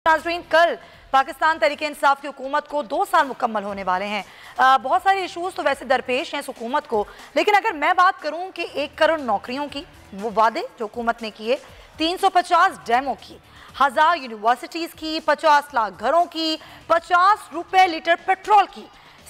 नाज़रीन, कल पाकिस्तान तहरीक इंसाफ की हुकूमत को 2 साल मुकम्मल होने वाले हैं। बहुत सारे इशूज़ तो वैसे दरपेश हैं इस हुकूमत को, लेकिन अगर मैं बात करूं कि 1 करोड़ नौकरियों की, वो वादे जो हुकूमत ने किए, 350 डैमों की, 1000 यूनिवर्सिटीज़ की, 50 लाख घरों की, 50 रुपये लीटर पेट्रोल की,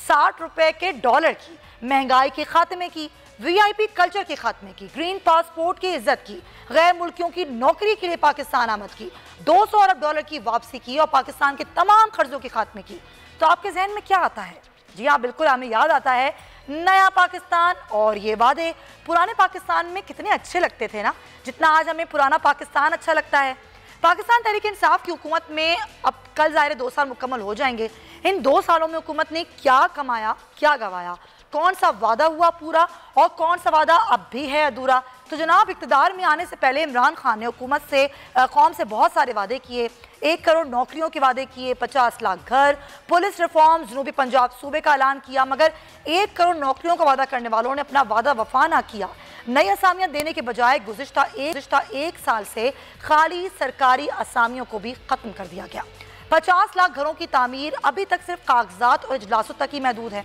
60 रुपये के डॉलर की, महंगाई के खात्मे की, VIP कल्चर के खात्मे की, ग्रीन पासपोर्ट की इज्जत की, गैर मुल्कियों की नौकरी के लिए पाकिस्तान आमद की, 200 अरब डॉलर की वापसी की और पाकिस्तान के तमाम कर्जों के खात्मे की, तो आपके जहन में क्या आता है? जी हाँ, बिल्कुल हमें याद आता है नया पाकिस्तान। और ये वादे पुराने पाकिस्तान में कितने अच्छे लगते थे ना, जितना आज हमें पुराना पाकिस्तान अच्छा लगता है। पाकिस्तान तहरीक इंसाफ की हुकूमत में अब कल ज़ाहिर 2 साल मुकम्मल हो जाएंगे। इन 2 सालों में हुकूमत ने क्या कमाया, क्या गंवाया, कौन सा वादा हुआ पूरा और कौन सा वादा अब भी है अधूरा। तो जनाब, इक़्तिदार में आने से पहले इमरान खान ने हुकूमत से, कौम से बहुत सारे वादे किए। 1 करोड़ नौकरियों के वादे किए, 50 लाख घर, पुलिस रिफॉर्म, जनूबी पंजाब सूबे का ऐलान किया, मगर 1 करोड़ नौकरियों का वादा करने वालों ने अपना वादा वफा ना किया। नई असामियाँ देने के बजाय गुज़िश्ता एक साल से खाली सरकारी असामियों को भी ख़त्म कर दिया गया। 50 लाख घरों की तामीर अभी तक सिर्फ कागजात और इजलासों तक ही महदूद है।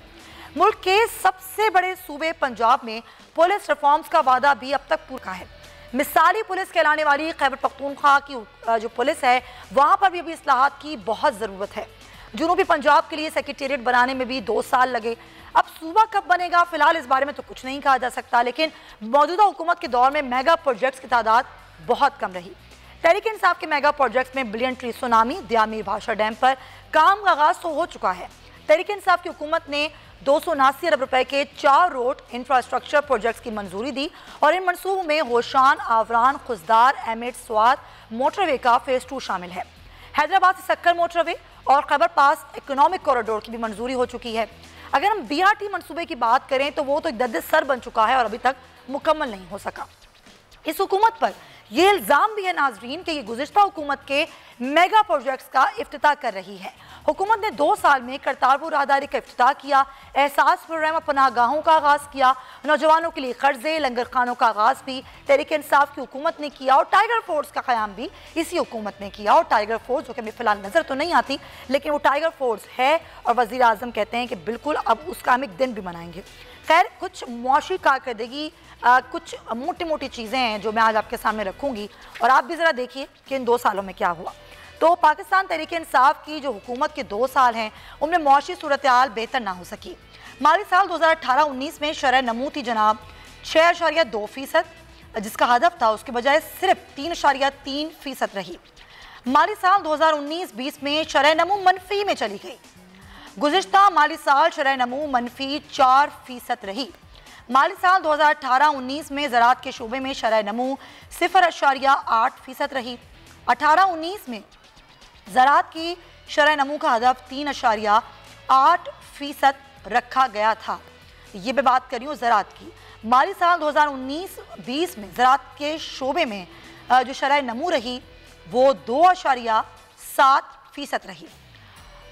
मुल्क के सबसे बड़े सूबे पंजाब में पुलिस रिफॉर्म्स का वादा भी अब तक पूरा है। मिसाली पुलिस कहलाने वाली खैबर पख्तूनख्वा की जो पुलिस है, वहाँ पर भी अभी इस्लाहात की बहुत ज़रूरत है। जनूबी पंजाब के लिए सेक्रेटेरिएट बनाने में भी 2 साल लगे। अब सूबा कब बनेगा, फिलहाल इस बारे में तो कुछ नहीं कहा जा सकता, लेकिन मौजूदा हुकूमत के दौर में मेगा प्रोजेक्ट्स की तादाद बहुत कम रही। तहरीक इंसाफ के मेगा प्रोजेक्ट्स में बिलियन ट्री सुनामी, दियामीर भाषा डैम पर काम का आगाज तो हो चुका है। तहरीक इंसाफ की हुकूमत ने 279 अरब रुपए के 4 रोड इंफ्रास्ट्रक्चर प्रोजेक्ट्स की मंजूरी दी और इन मनसूबों में होशान, आवरान, खुजदार, एमिट, स्वात मोटरवे का फेज़ 2 शामिल है। हैदराबाद से सक्कर मोटरवे और खैबर पास इकोनॉमिक कॉरिडोर की भी मंजूरी हो चुकी है। अगर हम BRT मनसूबे की बात करें तो वो तो एक दर्द सर बन चुका है और अभी तक मुकम्मल नहीं हो सका। इस हुकूमत पर यह इल्ज़ाम भी है नाजरीन कि ये गुज़िश्ता हुकूमत के मेगा प्रोजेक्ट्स का इफ्तिताह कर रही है। हुकूमत ने 2 साल में करतारपुर राहदारी का इफ्तिताह किया, एहसास प्रोग्राम पनाहगाहों का आगाज़ किया, नौजवानों के लिए कर्जे, लंगर खानों का आगाज़ भी तहरीक इंसाफ की हुकूमत ने किया और टाइगर फोर्स का क़याम भी इसी हुकूमत ने किया। और टाइगर फोर्स जो कि हमें फ़िलहाल नज़र तो नहीं आती, लेकिन वो टाइगर फोर्स है और वज़ीर आज़म कहते हैं कि बिल्कुल अब उसका हम एक दिन भी मनाएंगे। खैर, कुछ मुआशी कारकर्दगी, कुछ मोटी मोटी चीज़ें हैं जो मैं आज आपके सामने रखूँगी और आप भी ज़रा देखिए कि इन 2 सालों में क्या हुआ। तो पाकिस्तान तहरीक इंसाफ की जो हुकूमत के 2 साल हैं, उनमें मुआशी सूरत हाल बेहतर ना हो सकी। माली साल 2018-19 में शरह नमू थी जनाब 6.2%, जिसका हदफ था उसके बजाय सिर्फ 3.3% रही। माली साल 2019-20 में शरह नमू मनफी में चली गई। गुज़िश्ता माली साल शरह नमू मनफी 4% रही। माली साल 2018-19 में ज़राअत के शोबे में शरह नमू 0.8% रही। 18-19 में ज़राअत की शरह नमू का हदफ 3.8% रखा गया था। ये मैं बात कर रही हूँ ज़राअत की। माली साल 2019-20 में ज़राअत के शोबे में जो शरह नमू रही वो 2.7% रही।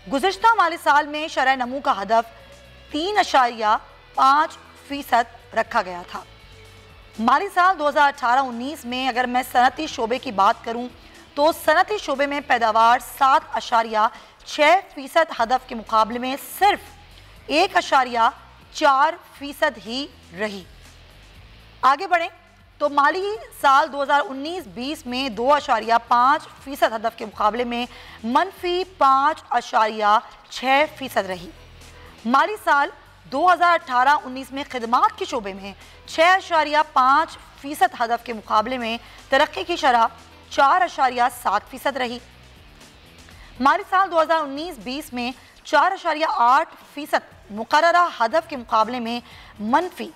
गुज़िश्ता माली साल में शरह नमू का हदफ 3.5% रखा गया था। माली साल 2018-19 में अगर मैं सनती शोबे की बात करूं तो सनती शोबे में पैदावार 7.6% हदफ के मुकाबले में सिर्फ 1.4% ही रही। आगे बढ़ें तो माली साल 2019-20 में 2.5% हदफ के मुकाबले में मनफी 5.6% रही। माली साल 2018-19 में खिदमात के शोबे में 6.5% हदफ के मुकाबले में तरक्की की शरह 4.7% रही। माली साल 2019-20 में 4.8% मुकर्ररा हदफ के मुकाबले में मनफी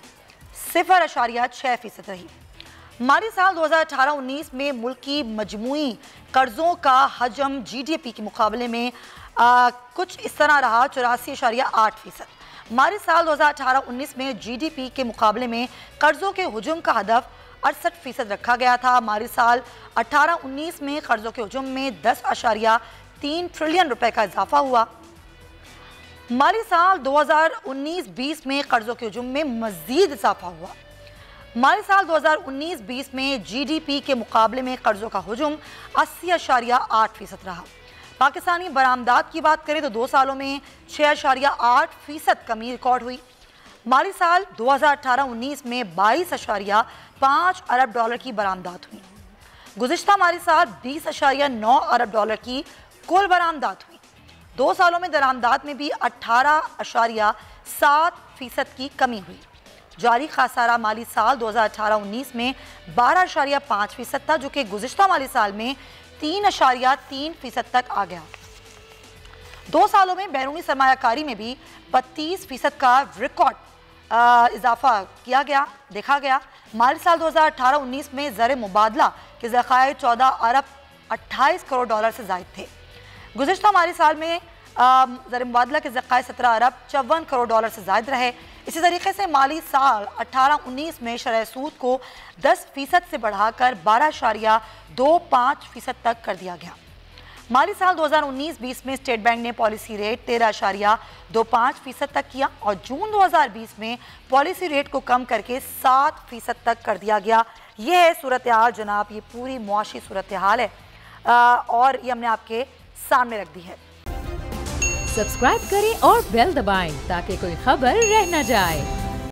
0.6% रही। माली साल 2018-19 में मुल्की मजमूई कर्जों का हजम GDP के मुकाबले में कुछ इस तरह रहा 84.8%। माली साल 2018-19 में GDP के मुकाबले में कर्जों के हुजूम का हदफ 68% रखा गया था। माली साल 18-19 में कर्जों के हुजूम में 10.3 ट्रिलियन रुपए का इजाफा हुआ। माली साल 2019-20 में कर्जों के हुजूम में मजीद इजाफा हुआ। माली साल 2019-20 में GDP के मुकाबले में कर्जों का हुजूम 80.8% रहा। पाकिस्तानी बरामदात की बात करें तो 2 सालों में 6.8% कमी रिकॉर्ड हुई। माली साल 2018-19 में 22.5 अरब डॉलर की बरामदात हुई। गुज़िश्ता माली साल 20.9 अरब डॉलर की कुल बरामदात हुई। 2 सालों में दरामदात में भी 18.7% की कमी हुई। जारी खासारा माली साल 2018-19 में 12.5% था, जो कि गुज़िश्ता माली साल में 3.3% तक आ गया। 2 सालों में बैरूनी सरमायाकारी में भी 32% का रिकॉर्ड इजाफा देखा गया। माली साल 2018-19 में ज़र मुबादला के ज़खायर 14 अरब 28 करोड़ डॉलर से ज़ायद थे। गुज़िश्ता माली साल में ज़र मुबादला के ज़खायर 17 अरब 54 करोड़ डॉलर से ज़ायद रहे। इसी तरीके से माली साल 18-19 में शरह सूद को 10% से बढ़ाकर 12.25% तक कर दिया गया। माली साल 2019-20 में स्टेट बैंक ने पॉलिसी रेट 13.25% तक किया और जून 2020 में पॉलिसी रेट को कम करके 7% तक कर दिया गया। यह है सूरत हाल जनाब, ये पूरी मुआशी सूरत हाल है और ये हमने आपके सामने रख दी है। सब्सक्राइब करें और बेल दबाएं ताकि कोई खबर रह न जाए।